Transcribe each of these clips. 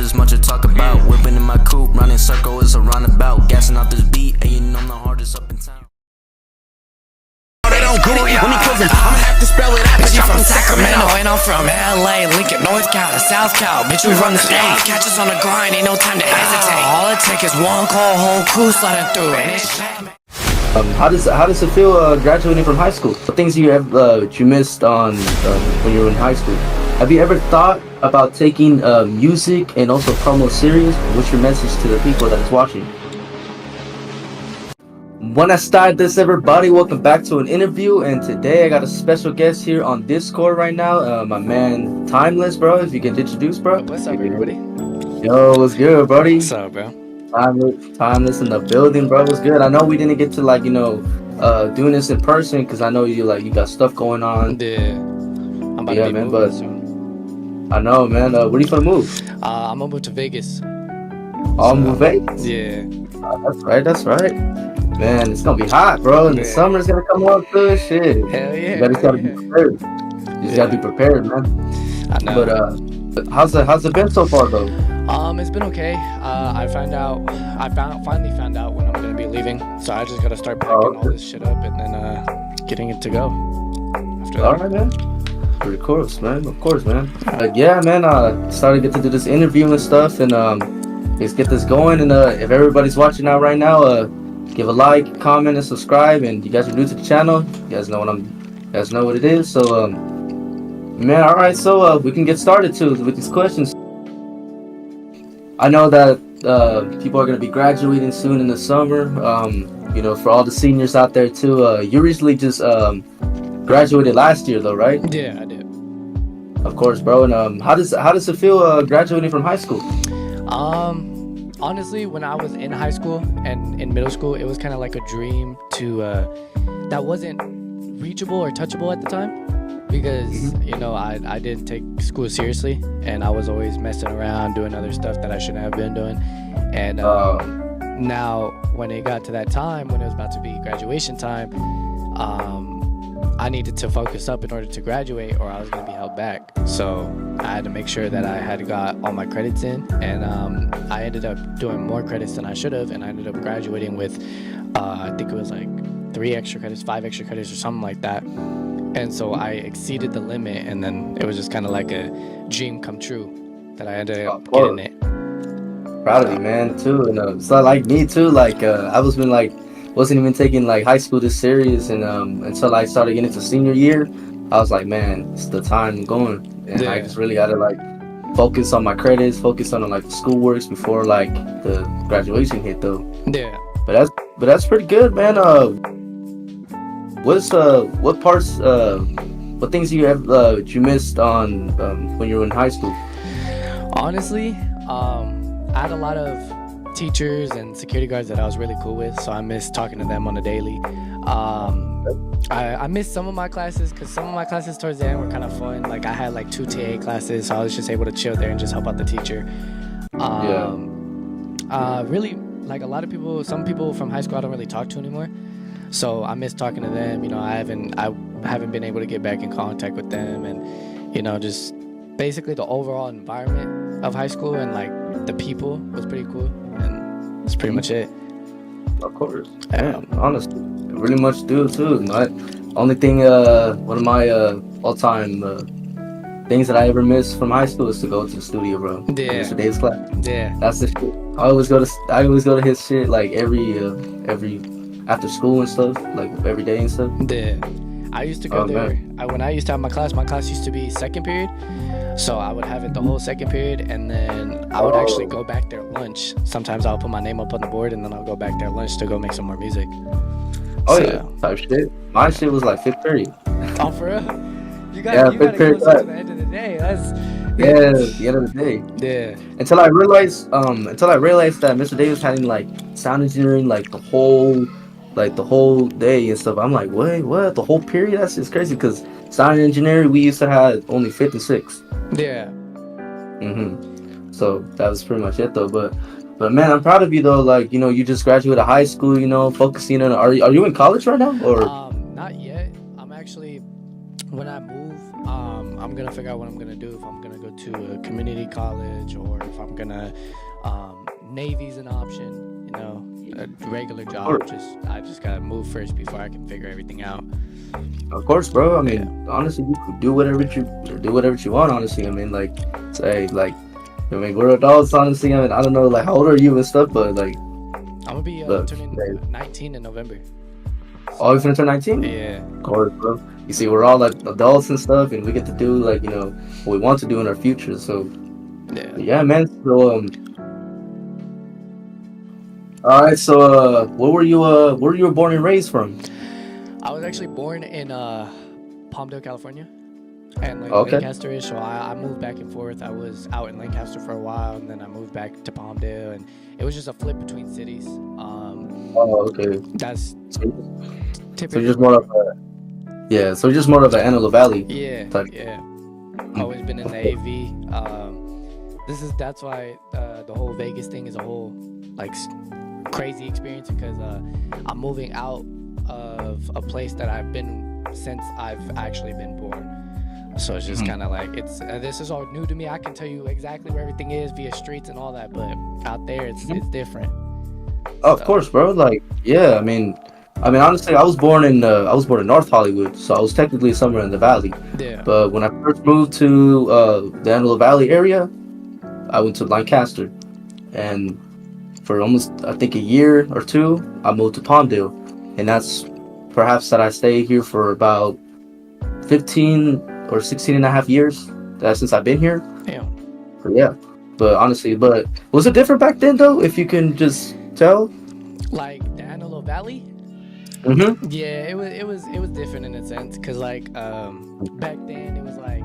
there's much to talk about. Whipping in my coupe, running circle is a roundabout. Gassing out this beat, and you know I'm the hardest up in town. Kuya. When he closing, I'ma have to spell it out. Bitch, I'm from Sacramento and I'm from LA, Lincoln, North Cal, South Cal. Bitch, we run the state. Catch us on the grind, ain't no time to hesitate. All it takes is one call, whole crew sliding through. And it's how does it feel graduating from high school? What things you have you missed on when you were in high school? Have you ever thought about taking music and also promo serious? What's your message to the people that is watching? Buenas tardes, everybody. Welcome back to an interview, and today I got a special guest here on Discord right now. My man Timeless, bro. If you can introduce, bro. What's up, everybody? Yo, what's good, brody? What's up, bro? Timeless in the building, bro. What's good? I know we didn't get to doing this in person because I know you got stuff going on. Yeah, I'm about to be man, moving soon. I know, man. Where are you gonna move? I'm gonna move to Vegas. Move Vegas? Yeah. That's right. Man, it's gonna be hot, bro. And the summer's gonna come up good. Shit. Hell yeah. You gotta be prepared. You just gotta be prepared, man. I know. But how's it been so far, though? It's been okay. I finally found out when I'm gonna be leaving. So I just gotta start packing all this shit up and then getting it to go. After that. All right, man. Of course, man. Yeah, man. Started to get to do this interview and stuff, and let's get this going. And if everybody's watching out right now, give a like, comment, and subscribe. And you guys are new to the channel, you guys know what it is. So, man, all right. So we can get started too with these questions. I know that people are gonna be graduating soon in the summer. For all the seniors out there too. You recently just graduated last year, though, right? Yeah, I did. Of course, bro. And how does it feel graduating from high school? Honestly, when I was in high school and in middle school, it was kind of like a dream that wasn't reachable or touchable at the time because, I didn't take school seriously and I was always messing around doing other stuff that I shouldn't have been doing. And now when it got to that time, when it was about to be graduation time, I needed to focus up in order to graduate or I was going to be held back. So I had to make sure that I had got all my credits in, and I ended up doing more credits than I should have, and I ended up graduating with, I think it was like 5 extra credits or something like that. And so I exceeded the limit, and then it was just kind of like a dream come true that I ended up getting it. Proud of you, man, too. And it's not like me too. Wasn't even taking high school this serious, and until I started getting into senior year, I was like, man, it's the time I'm going, and I just really gotta focus on my credits, focus on the schoolworks before the graduation hit, though. Yeah. But that's pretty good, man. What things you have you missed on when you were in high school? Honestly, I had a lot of teachers and security guards that I was really cool with, so I miss talking to them on a daily. I missed some of my classes because some of my classes towards the end were kind of fun. I had 2 TA classes, so I was just able to chill there and just help out the teacher. Really, a lot of people, some people from high school I don't really talk to anymore, so I miss talking to them. I haven't been able to get back in contact with them, and just basically the overall environment of high school and the people was pretty cool, and that's pretty much it. Of course. Yeah, honestly, really much do too. My only thing, one of my all-time things that I ever missed from high school is to go to the studio, bro. Yeah. Mr. Dave's class. Yeah. That's the shit. I always go to his shit every after school and stuff, every day and stuff. Yeah. I used to go there. When I used to have my class used to be second period. So I would have it the whole second period, and then I would actually go back there lunch. Sometimes I'll put my name up on the board, and then I'll go back there lunch to go make some more music. Yeah, type shit. My shit was 5th period. Oh, for real? You gotta go to the end of the day. The end of the day. Yeah. Until I realized that Mr. Davis had sound engineering the whole day and stuff. I'm like, wait, what? The whole period? That's just crazy because sound engineering we used to have only 5th and 6th. Yeah. So that was pretty much it, though. But man, I'm proud of you though. You just graduated high school. Focusing on. Are you in college right now or? Not yet. I'm actually, when I move, I'm gonna figure out what I'm gonna do, if I'm gonna go to a community college or if I'm gonna Navy's an option, you know, a regular job. I just gotta move first before I can figure everything out. Of course, bro. I mean, honestly, you could do whatever you want. Honestly, I mean, like, say, like, I mean, we're adults. Honestly, I mean, I don't know, like, how old are you and stuff, but like, I'm gonna be turning 19 in November. oh, you're gonna turn 19? Yeah. Of course, bro. You see, we're all like adults and stuff, and we get to do like, you know, what we want to do in our future. So, yeah, man. So, all right. So, where were you born and raised from? I was actually born in Palmdale, California, and like Okay. Lancaster-ish. So I moved back and forth. I was out in Lancaster for a while, and then I moved back to Palmdale, and it was just a flip between cities. Oh, okay. That's So typically you're just more of a, yeah. So you're just more of an Antelope Valley. yeah. Always been in the AV. That's why the whole Vegas thing is a whole like crazy experience, because I'm moving out of a place that I've been since I've actually been born. So it's just kind of like this is all new to me. I can tell you exactly where everything is via streets and all that, but out there it's different. Oh, of course, bro. Like, yeah. I mean, honestly, I was born in North Hollywood, so I was technically somewhere in the valley. Yeah. But when I first moved to the Antelope Valley area, I went to Lancaster, and for almost, I think, a year or two, I moved to Palmdale, and that's perhaps that I stay here for about 15 or 16 and a half years since I've been here. Yeah. But yeah, but honestly, was it different back then though? If you can just tell. Like the Antelope Valley. Mm-hmm. Yeah, it was different in a sense, because like back then it was like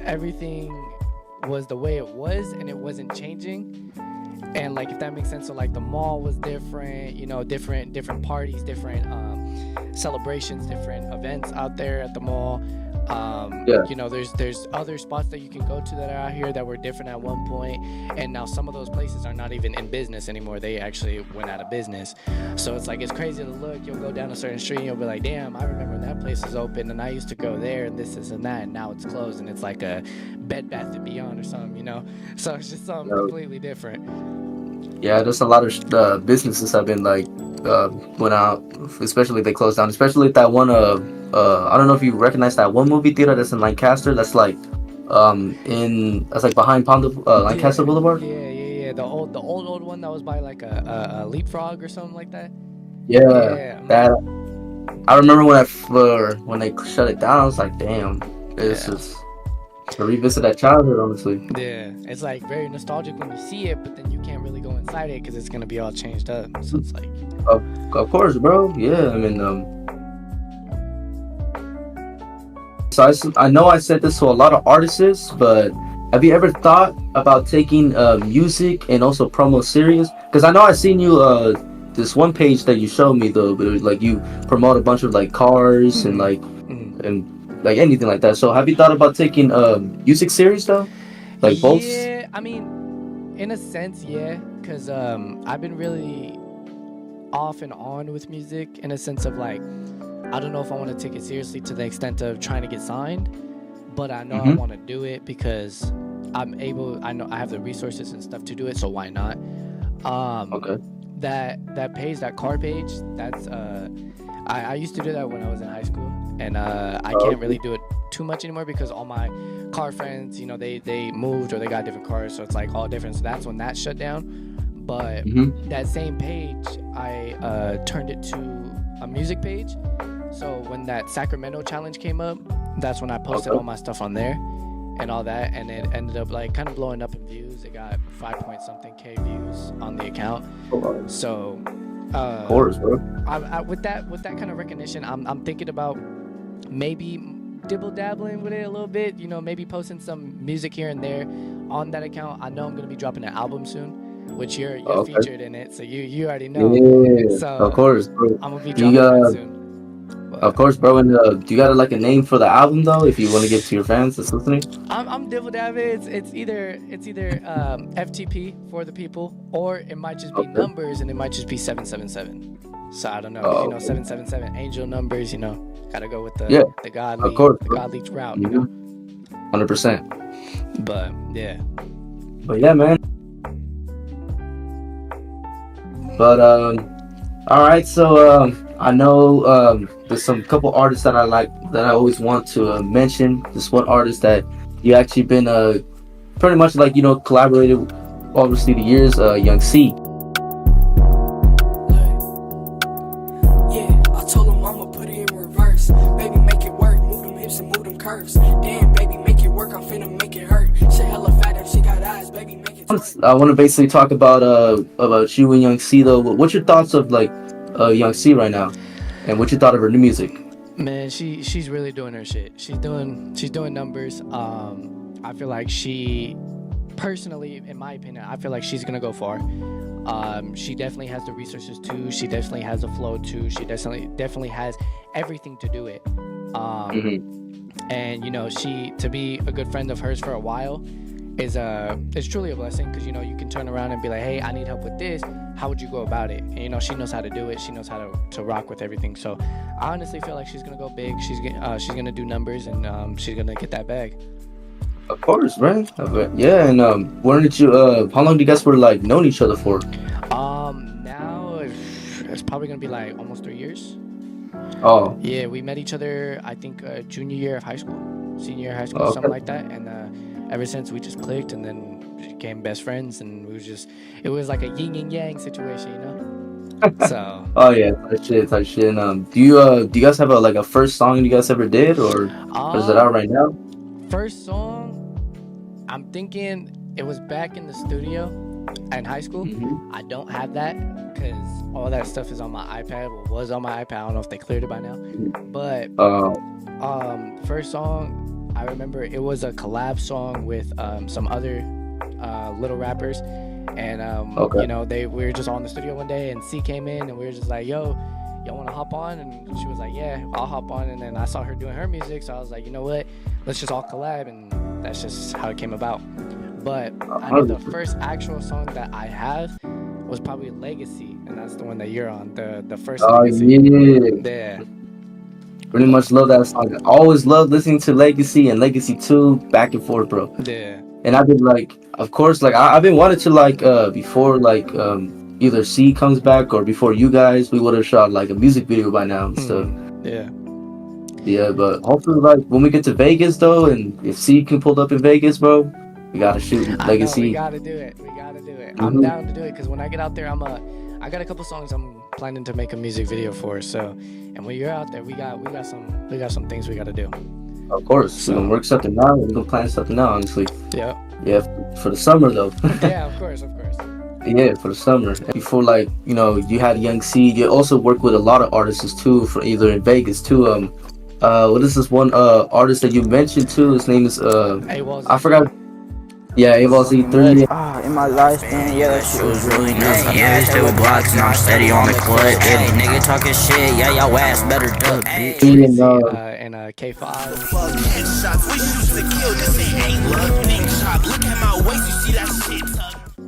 everything was the way it was and it wasn't changing, and like, if that makes sense. So like the mall was different, you know, different parties, different celebrations, different events out there at the mall. You know, there's other spots that you can go to that are out here that were different at one point, and now some of those places are not even in business anymore. They actually went out of business. So it's like, it's crazy to look. You'll go down a certain street and you'll be like, damn, I remember when that place was open and I used to go there and this and that, and now it's closed and it's like a Bed Bath & Beyond or something, you know. So it's just something completely different. Yeah, there's a lot of businesses have been like went out, especially they closed down. Especially that one I don't know if you recognize that one movie theater that's in Lancaster. That's like that's like behind Lancaster Boulevard. Yeah. The old one that was by like a Leapfrog or something like that. Yeah. That I remember when they shut it down. I was like, damn, this is to revisit that childhood, honestly. Yeah, it's like very nostalgic when you see it, but then you can't really go inside it because it's gonna be all changed up. So it's like, of course, bro. Yeah, I mean, so I know I said this to a lot of artists, but have you ever thought about taking music and also promo serious? Because I know I seen you this one page that you showed me though, but like you promote a bunch of like cars and like and like anything like that. So have you thought about taking music series though, like both? Yeah, I mean, in a sense, yeah, because I've been really off and on with music, in a sense of like, I don't know if I want to take it seriously to the extent of trying to get signed, but I know I want to do it because I know I have the resources and stuff to do it, so why not? Okay. That page, that car page, that's I used to do that when I was in high school, and I can't really do it too much anymore because all my car friends, you know, they moved or they got different cars, so it's like all different. So that's when that shut down. But that same page, I turned it to a music page. So when that Sacramento challenge came up, that's when I posted all my stuff on there and all that, and it ended up like kind of blowing up in views. It got 5-point-something-K views on the account. So Of course, bro. with that kind of recognition, I'm thinking about maybe dibble-dabbling with it a little bit, you know, maybe posting some music here and there on that account. I know I'm gonna be dropping an album soon, which you're featured in it, so you already know. Yeah, so of course, bro. I'm gonna be dropping that soon. Of course, bro. And do you got like a name for the album though? If you want to give to your fans that's listening. I'm dibble-dabbing. It's either FTP for the people, or it might just be numbers, and it might just be 777. So I don't know. You know, 777 angel numbers. You know, gotta go with the God lead, the God lead route. You know. 100%. But yeah. But yeah, man. But all right. So I know there's some couple artists that I like that I always want to mention. This one artist that you actually been pretty much like collaborated obviously the years. Young C. Yeah, I told him I'ma put it in reverse. Baby, make it work, move them hips and move them curves. Damn, baby, make it work, I'm finna make it hurt. She hella fat and she got eyes, baby, make it twerk. I want to basically talk about you and Young C though. What's your thoughts of like Young C right now, and what you thought of her new music? Man, she's really doing her shit. She's doing numbers. I feel like she, personally, in my opinion, I feel like she's gonna go far. She definitely has the resources too. She definitely has the flow too. She definitely has everything to do it. And she, to be a good friend of hers for a while is truly a blessing, because you can turn around and be like, hey, I need help with this. How would you go about it? And she knows how to do it. She knows how to rock with everything. So I honestly feel like she's gonna go big. She's gonna do numbers, and she's gonna get that bag. Of course, man. Yeah, and when did you? How long do you guys were like known each other for? Now it's probably gonna be like almost 3 years. Oh, Yeah, we met each other, I think, junior year of high school, senior year of high school, okay. something like that. And ever since, we just clicked, and then became best friends. And it was like a yin and yang situation, So. Oh yeah, type shit. And, do you guys have a first song you guys ever did, or is it out right now? First song, I'm thinking it was back in the studio in high school. I don't have that because all that stuff is on my iPad. Well, was on my iPad. I don't know if they cleared it by now. But first song, I remember it was a collab song with some other little rappers. And we were just all in the studio one day, and C came in, and we were just like, yo, y'all want to hop on? And she was like, yeah, I'll hop on. And then I saw her doing her music, so I was like, you know what, let's just all collab. And that's just how it came about. But I know the first actual song that I have was probably Legacy, and that's the one that you're on, the first Legacy. Yeah. Pretty much love that song. I always love listening to Legacy and Legacy 2 back and forth, bro. Yeah. And I've been of course, I've been wanting to before either C comes back or before you guys, we would have shot a music video by now and stuff. Yeah. Yeah, but hopefully when we get to Vegas though, and if C can pull up in Vegas, bro, we gotta shoot Legacy. We gotta do it. I'm down to do it, because when I get out there, I got a couple songs I'm planning to make a music video for. So, and when you're out there, we got some things we gotta do. Of course, we're gonna work something out. We're gonna plan something out, honestly. Yeah. Yeah, for the summer though. Yeah, of course. Yeah, for the summer. And before, you had Young C. You also work with a lot of artists too, for either in Vegas too. What is this one artist that you mentioned too? His name is I forgot. Yeah, Evolve Z3. In my lifespan, yeah, that shit was really nice. Yeah, stay with blocks and I'm steady on the clutch. Yeah, they nigga talking shit, yeah, y'all ass better duck, bitch. And K5. Headshots, we used to kill, this ain't luck. Nigga shot, look at my waist, you see that shit.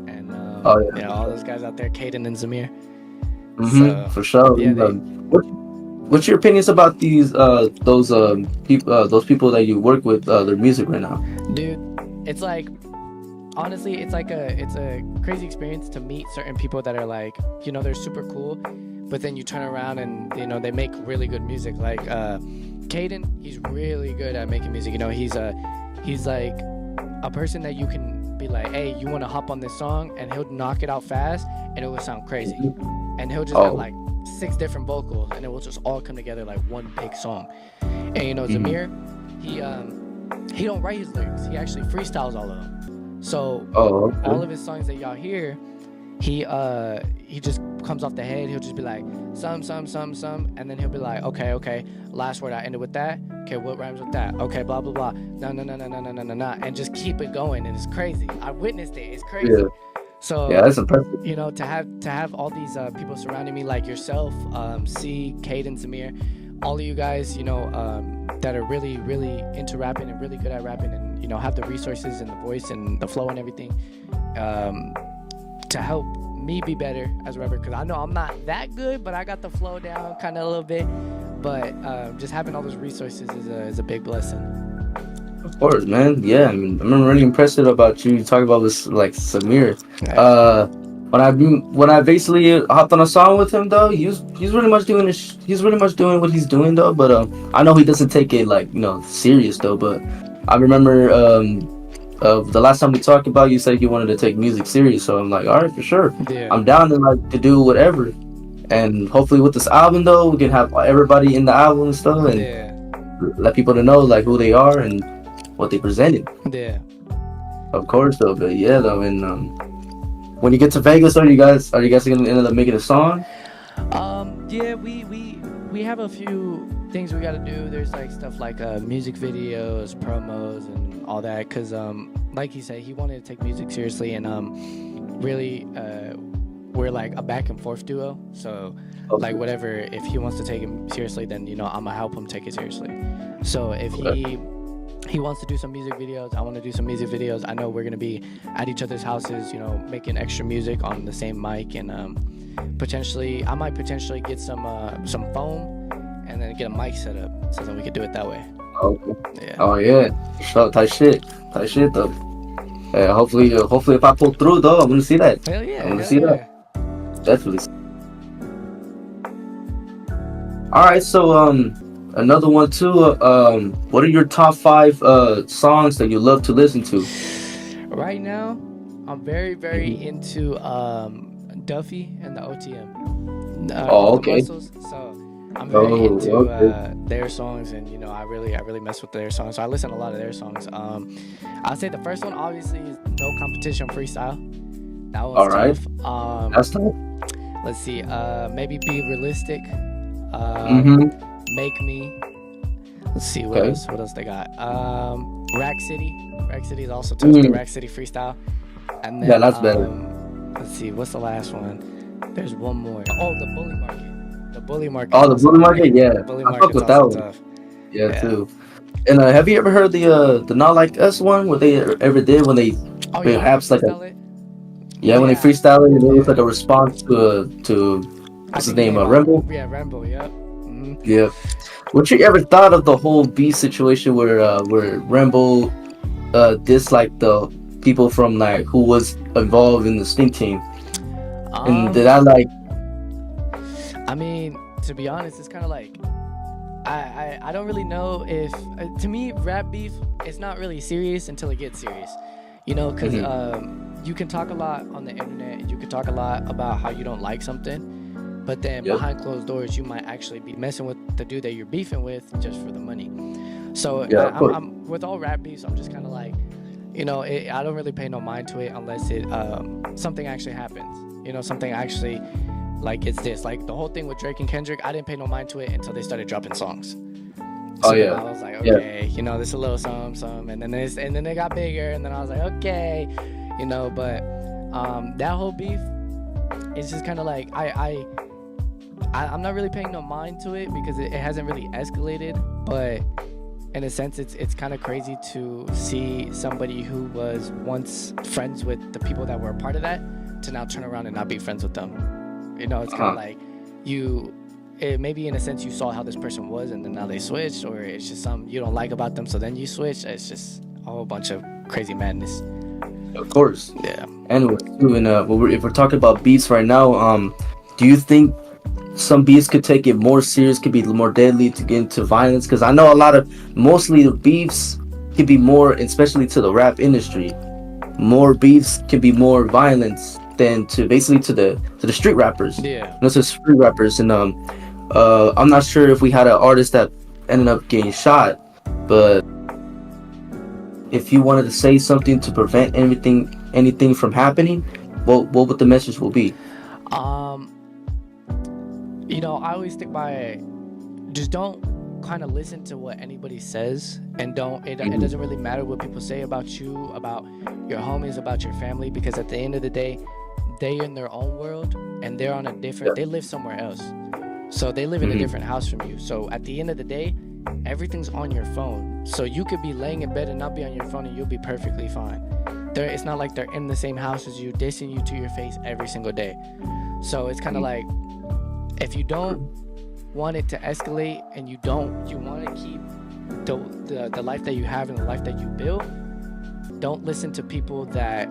And all those guys out there, Caden and Zamir. So, for sure. Yeah, what's your opinions about those people that you work with, their music right now? Dude, it's honestly, it's a crazy experience to meet certain people that are they're super cool, but then you turn around and they make really good music. Like Caden, he's really good at making music. He's like a person that you can be like, hey, you want to hop on this song, and he'll knock it out fast, and it will sound crazy, and he'll just have 6 different vocals, and it will just all come together like one big song. And Zamir, he don't write his lyrics. He actually freestyles all of them. So all of his songs that y'all hear, he just comes off the head. He'll just be like some, and then he'll be like, okay, last word I ended with that. Okay, what rhymes with that? Okay, blah blah blah. No, and just keep it going. And it's crazy. I witnessed it. It's crazy. Yeah. So yeah, that's impressive. To have all these people surrounding me, like yourself, C, Caden, Samir, all of you guys, that are really, really into rapping and really good at rapping, and have the resources and the voice and the flow and everything, to help me be better as a rapper. Because I know I'm not that good, but I got the flow down kind of a little bit. But just having all those resources is a big blessing. Of course, man. Yeah, I mean, I'm really impressed about you talking about this like Samir. Yeah. When I basically hopped on a song with him though, he's really much doing he's really much doing what he's doing though. But I know he doesn't take it like serious though. But I remember the last time we talked about, you said you wanted to take music serious. So I'm like, all right, for sure. Yeah. I'm down to like to do whatever. And hopefully with this album though, we can have everybody in the album and stuff, and Yeah. let people to know like who they are and what they presented. Yeah. Of course though, but yeah though, and when you get to Vegas, are you guys gonna end up making a song? Yeah, we have a few things we gotta do. There's like stuff like music videos, promos, and all that. Cause like he said, he wanted to take music seriously, and really we're like a back and forth duo. So like whatever, if he wants to take it seriously, then I'm gonna help him take it seriously. So if he wants to do some music videos, I want to do some music videos. I know we're gonna be at each other's houses, making extra music on the same mic, and I might potentially get some foam, and then get a mic set up so that we could do it that way. Okay. Yeah. Oh yeah, so tight shit though. Yeah, hopefully if I pull through though, I'm gonna see that. Hell yeah. I'm gonna hell see yeah. that. Definitely. All right, so another one too. What are your top 5 songs that you love to listen to? Right now, I'm very into Duffy and the OTM. Oh, The okay. Muscles. So I'm very Oh, into okay. their songs, and I really mess with their songs. So I listen to a lot of their songs. I'd say the first one obviously is No Competition Freestyle. That one's All right. tough. That's tough. Let's see. Maybe Be Realistic. Make Me. Let's see what Okay. else they got. Rack City. Rack City is also tough. The Rack City Freestyle. And then Yeah, that's better. let's see, what's the last one? There's one more. Oh, the Bully Market. The Bully Market. Oh, the also Bully Market, tough. yeah. The Bully I fuck Market's with that also one. tough. Yeah, Yeah. too. And have you ever heard the Not Like Us one? What they ever did when they Oh, perhaps like freestyle it? when they Yeah. freestyle it, it was like a response to I what's his think name, they Remble? Yeah, Rambo. Yep. hmm Yeah. What you ever thought of the whole B situation where Remble disliked the people from like who was involved in the stink team? And did I like? I mean, to be honest, it's kind of like I don't really know if to me rap beef is not really serious until it gets serious, because you can talk a lot on the internet and you can talk a lot about how you don't like something, but then Yep. behind closed doors you might actually be messing with the dude that you're beefing with just for the money. So Yeah, of course. I'm with all rap beefs, I'm just kind of like, I don't really pay no mind to it unless it something actually happens. Something actually, like it's this, like the whole thing with Drake and Kendrick, I didn't pay no mind to it until they started dropping songs. Oh, So yeah. I was like, Yeah. okay, this a little some, and then they got bigger, and then I was like, okay, but that whole beef, it's just kind of like I'm not really paying no mind to it because it hasn't really escalated, but in a sense, it's kind of crazy to see somebody who was once friends with the people that were a part of that to now turn around and not be friends with them. It's kind of like maybe in a sense you saw how this person was and then now they switched, or it's just something you don't like about them, so then you switch. It's just a whole bunch of crazy madness. Of course. Yeah. Anyway, too, and if we're talking about beats right now, do you think some beefs could take it more serious, could be more deadly to get into violence? Because I know mostly the beefs could be more, especially to the rap industry, more beefs can be more violence than to basically to the street rappers. Yeah. To street rappers, and I'm not sure if we had an artist that ended up getting shot, but if you wanted to say something to prevent anything from happening, what would the message will be? I always stick by, just don't kind of listen to what anybody says, and it doesn't really matter what people say about you, about your homies, about your family, because at the end of the day, they're in their own world and they're on a different, they live somewhere else. So they live in a different house from you. So at the end of the day, everything's on your phone. So you could be laying in bed and not be on your phone and you'll be perfectly fine. It's not like they're in the same house as you, dissing you to your face every single day. So it's kind of like, if you don't want it to escalate and you want to keep the life that you have and the life that you build, don't listen to people that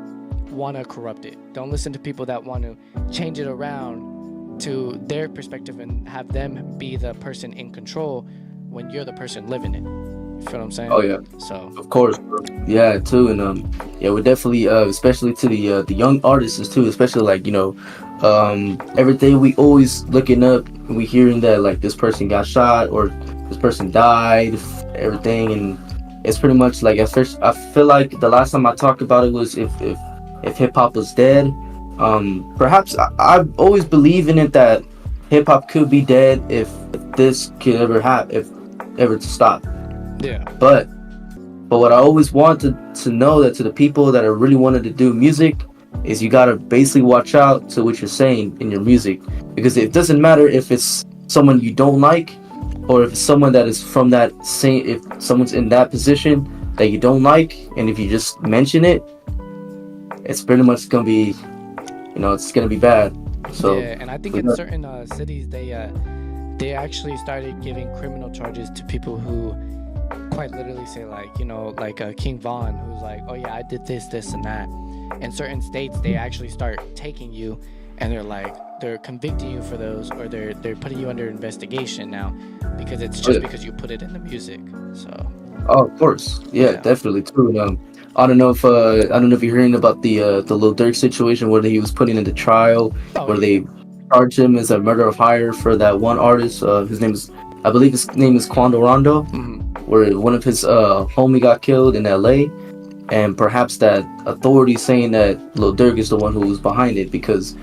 want to corrupt it. Don't listen to people that want to change it around to their perspective and have them be the person in control when you're the person living it. You feel what I'm saying? Oh yeah, So of course, bro. Yeah, too, and yeah, we're definitely especially to the young artists too, especially like every day we always looking up and we hearing that like this person got shot or this person died, everything, and it's pretty much like at first I feel like the last time I talked about it was if hip hop was dead. Perhaps I always believe in it that hip hop could be dead if this could ever happen, if ever to stop. yeah, But what I always wanted to know that to the people that are really wanted to do music is you gotta basically watch out to what you're saying in your music, because it doesn't matter if it's someone you don't like or if it's someone that is from that same, if someone's in that position that you don't like, and if you just mention it, it's pretty much gonna be, it's gonna be bad. So yeah. And I think in certain cities they actually started giving criminal charges to people who quite literally say like King Von, who's like, oh yeah, I did this and that. In certain states they actually start taking you and they're convicting you for those, or they're putting you under investigation now because it's just because you put it in the music. So of course, yeah, definitely too. And, I don't know if you're hearing about the Lil Durk situation where he was putting into trial, where they charged him as a murder of hire for that one artist. I believe his name is Quando Rondo, where one of his homie got killed in L.A. And perhaps that authority saying that Lil Durk is the one who was behind it, because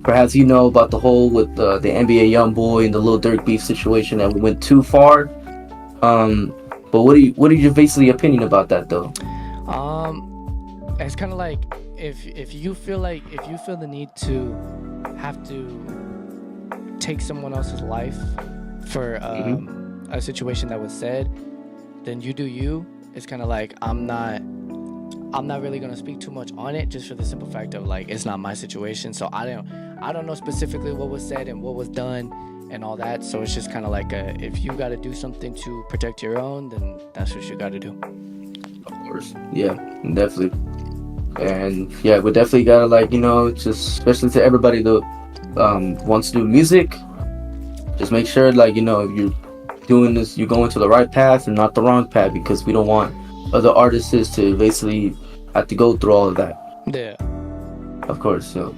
perhaps you know about the whole with the NBA YoungBoy and the Lil Durk beef situation that went too far. But what are your basically opinion about that though? It's kind of like if you feel the need to have to take someone else's life for a situation that was said, then you do you. It's kind of like I'm not really gonna speak too much on it, just for the simple fact of like it's not my situation, so I don't know specifically what was said and what was done and all that. So it's just kind of like if you got to do something to protect your own, then that's what you got to do. Of course, yeah, definitely. And yeah, we definitely gotta just especially to everybody that wants to do music, just make sure if you're doing this, you're going to the right path and not the wrong path, because we don't want other artists to basically have to go through all of that. Yeah, of course. So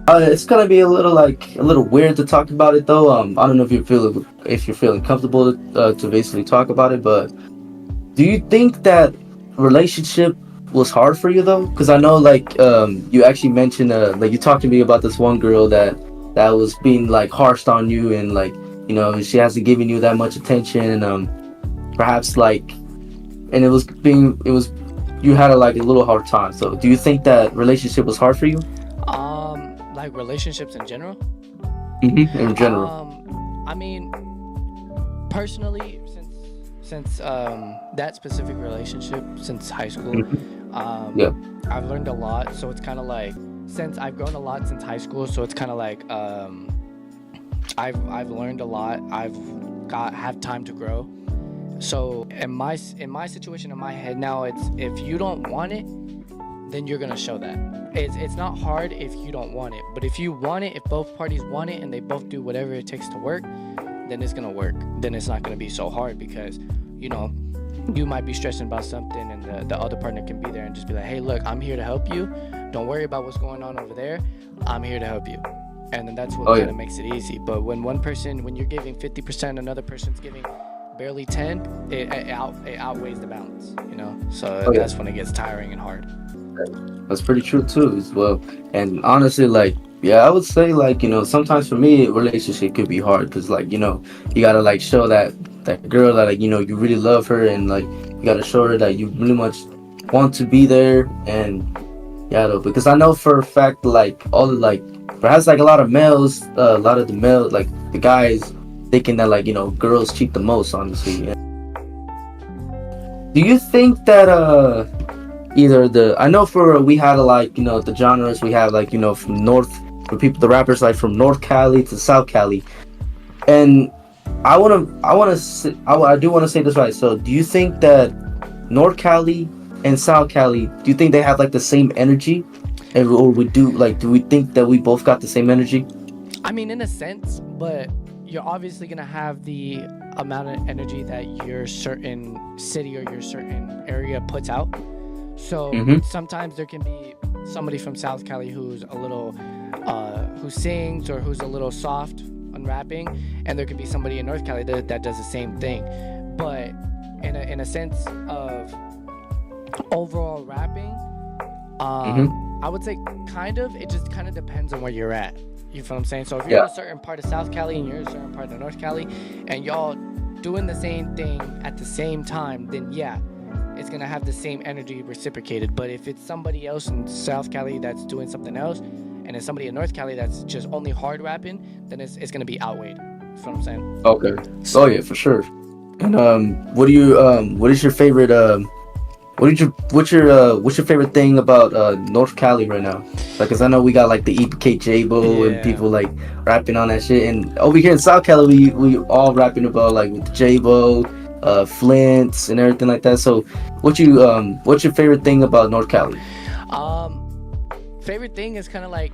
it's gonna be a little weird to talk about it though. I don't know if you're feeling comfortable to basically talk about it, but do you think that relationship was hard for you though? Because I know you actually mentioned you talked to me about this one girl that was being harshed on you, and she hasn't given you that much attention, and perhaps and it was you had a little hard time. So do you think that relationship was hard for you? Relationships in general? In general. I mean, personally, since that specific relationship, since high school, I've learned a lot. So it's kind of like, since I've grown a lot since high school, so it's kind of like I've learned a lot. Have time to grow. So in my situation, in my head now, it's if you don't want it, then you're gonna show that. It's not hard if you don't want it, but if you want it, if both parties want it and they both do whatever it takes to work, then it's gonna work. Then it's not gonna be so hard, because you might be stressing about something and the other partner can be there and just be like, hey, look, I'm here to help you. Don't worry about what's going on over there. I'm here to help you. And then that's what kind of makes it easy. But when you're giving 50%, another person's giving barely 10, it outweighs the balance, So that's when it gets tiring and hard. That's pretty true too as well. And honestly, I would say sometimes for me, a relationship could be hard because you gotta show that girl that you really love her, and you gotta show her that you really much want to be there. And because I know for a fact all the perhaps a lot of males, a lot of the guys thinking that girls cheat the most, honestly. Do you think that either I know we had the genres we have from north, for people, the rappers from North Cali to South Cali, and I do want to say this right. So, do you think that North Cali and South Cali, do you think they have like the same energy, and or we do like do we think that we both got the same energy? I mean, in a sense, but you're obviously gonna have the amount of energy that your certain city or your certain area puts out. So sometimes there can be somebody from South Cali who's a little, who sings or who's a little soft on rapping, and there could be somebody in North Cali that does the same thing. But in a sense of overall rapping, I would say kind of. It just kind of depends on where you're at. You feel what I'm saying? So if you're in a certain part of South Cali and you're in a certain part of North Cali, and y'all doing the same thing at the same time, then yeah, it's gonna have the same energy reciprocated. But if it's somebody else in South Cali that's doing something else, and it's somebody in North Cali that's just only hard rapping, then it's gonna be outweighed. You feel what I'm saying? Okay. Oh yeah, for sure. And what is your favorite what's your favorite thing about North Cali right now? Like, cause I know we got like the EPK J-Bo and people like rapping on that shit, and over here in South Cali we all rapping about like with J-Bo, Flints and everything like that. So what's your favorite thing about North Cali? Favorite thing is kind of like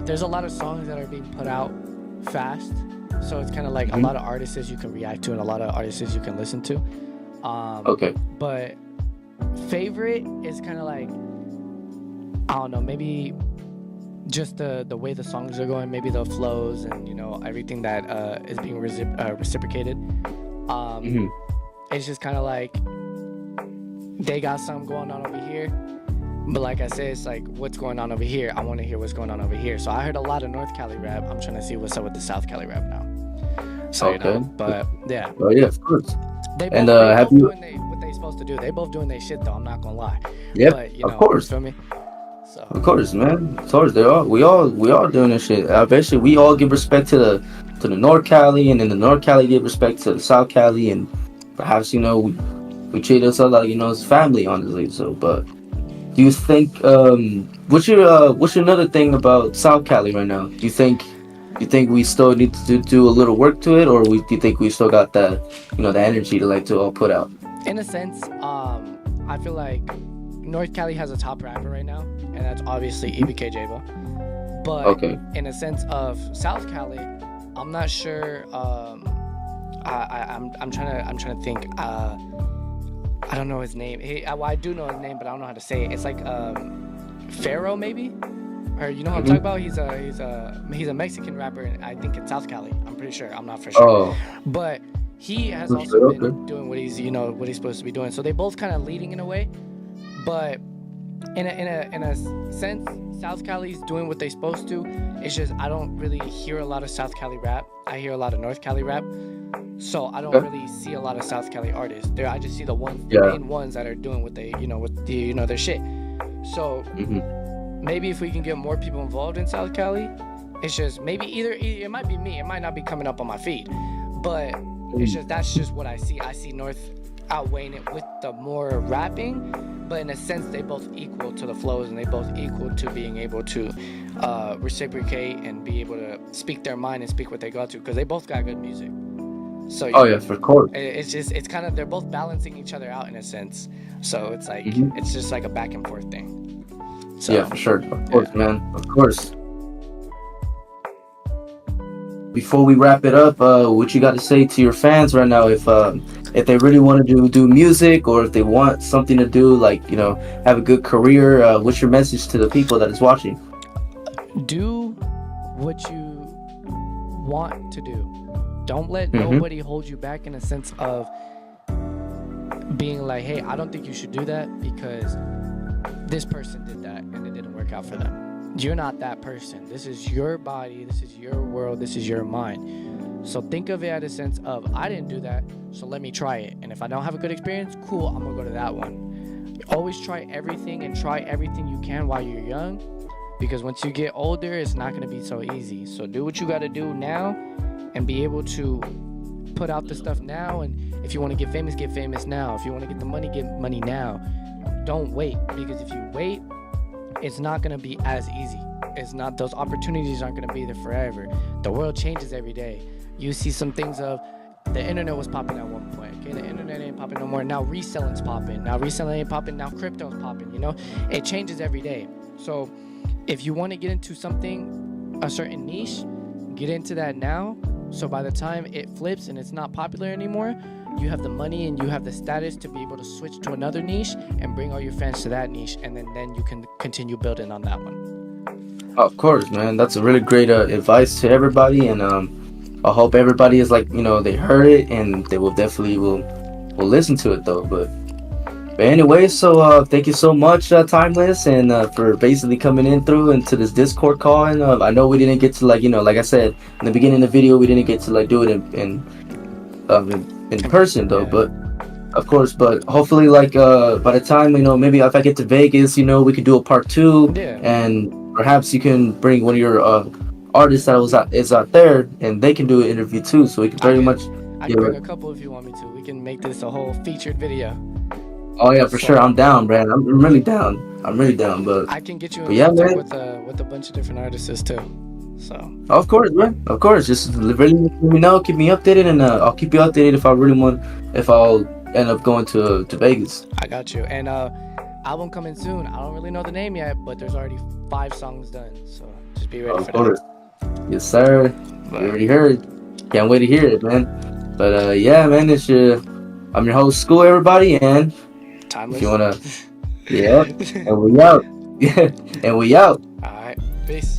there's a lot of songs that are being put out fast, so it's kind of like a lot of artists you can react to and a lot of artists you can listen to. Okay. But favorite is kind of like, I don't know, maybe just the way the songs are going, maybe the flows and everything that is being reciprocated. It's just kind of like they got something going on over here, but like I said, it's like what's going on over here. I want to hear what's going on over here. So I heard a lot of North Cali rap. I'm trying to see what's up with the South Cali rap now. So but yeah. Oh yeah, of course. They both, and have you what they supposed to do? They both doing their shit though. I'm not gonna lie. Yeah, of course. You feel me? So. Of course, man. Of course, we all doing this shit. Eventually, we all give respect to the North Cali, and then the North Cali give respect to the South Cali, and perhaps we treat ourselves like as family, honestly. So, but do you think what's your another thing about South Cali right now? Do you think we still need to do a little work to it, or do you think we still got the the energy to all put out? In a sense, I feel like North Cali has a top rapper right now, and that's obviously EBK J-Bo. But in a sense of South Cali, I'm not sure. I'm trying to think. I don't know his name. I do know his name, but I don't know how to say it. It's like Pharaoh, maybe. Or you know what I'm talking about? He's a Mexican rapper, and I think in South Cali. I'm pretty sure. I'm not for sure. But he has also been doing what he's supposed to be doing. So they both kind of leading in a way, but in a sense, South Cali's doing what they're supposed to. It's just I don't really hear a lot of South Cali rap. I hear a lot of North Cali rap. So I don't really see a lot of South Cali artists. I just see the main ones that are doing what they with their shit. So. Maybe if we can get more people involved in South Cali, it's just maybe either it might be me, it might not be coming up on my feed, but that's just what I see. I see North outweighing it with the more rapping, but in a sense they both equal to the flows and they both equal to being able to reciprocate and be able to speak their mind and speak what they got to, because they both got good music. So for course. It's kind of they're both balancing each other out in a sense. So it's like it's just like a back and forth thing. So, yeah, for sure. Of course, man. Of course. Before we wrap it up, what you got to say to your fans right now? If they really want to do music, or if they want something to do, like have a good career, what's your message to the people that is watching? Do what you want to do. Don't let nobody hold you back in a sense of being like, hey, I don't think you should do that because this person did that and it didn't work out for them. You're not that person. This is your body, this is your world, this is your mind. So think of it at a sense of, I didn't do that, so let me try it. And if I don't have a good experience, cool, I'm gonna go to that one. Always try everything and try everything you can while you're young, because once you get older, it's not gonna be so easy. So do what you gotta do now and be able to put out the stuff now. And if you wanna get famous now. If you wanna get the money, get money now. Don't wait, because if you wait, it's not gonna be as easy. Those opportunities aren't gonna be there forever. The world changes every day. you see some things of the internet was popping at one point. Okay, the internet ain't popping no more. Now reselling's popping. Now reselling ain't popping. Now crypto's popping. You know, it changes every day. So if you want to get into something, a certain niche, get into that now. So by the time it flips and it's not popular anymore, you have the money and you have the status to be able to switch to another niche and bring all your fans to that niche, and then you can continue building on that one. Of course, man. That's a really great advice to everybody, and I hope everybody is like, they heard it and they will definitely will listen to it though. But anyway, so thank you so much, Timeless, and for basically coming in through into this Discord call. And I know we didn't get to like I said in the beginning of the video, we didn't get to like do it in person though. Yeah. But of course, but hopefully like by the time maybe if I get to Vegas, we could do a part 2, Yeah. and perhaps you can bring one of your artists that is out there, and they can do an interview too. So we can very much. I can bring a couple if you want me to. We can make this a whole featured video. Oh yeah, for sure. I'm down, man. I'm really down. But I can get you in But yeah, contact man. with a bunch of different artists too. So Of course, man. Of course. Just really let me know. Keep me updated, and I'll keep you updated if I'll end up going to Vegas. I got you. And album coming soon. I don't really know the name yet, but there's already 5 songs done. So just be ready Of for course. Yes, sir. You already heard. Can't wait to hear it, man. But yeah, man. I'm your host, School, everybody, and that. Timeless. if you wanna, yeah, and we out. Yeah, and we out. All right. Peace.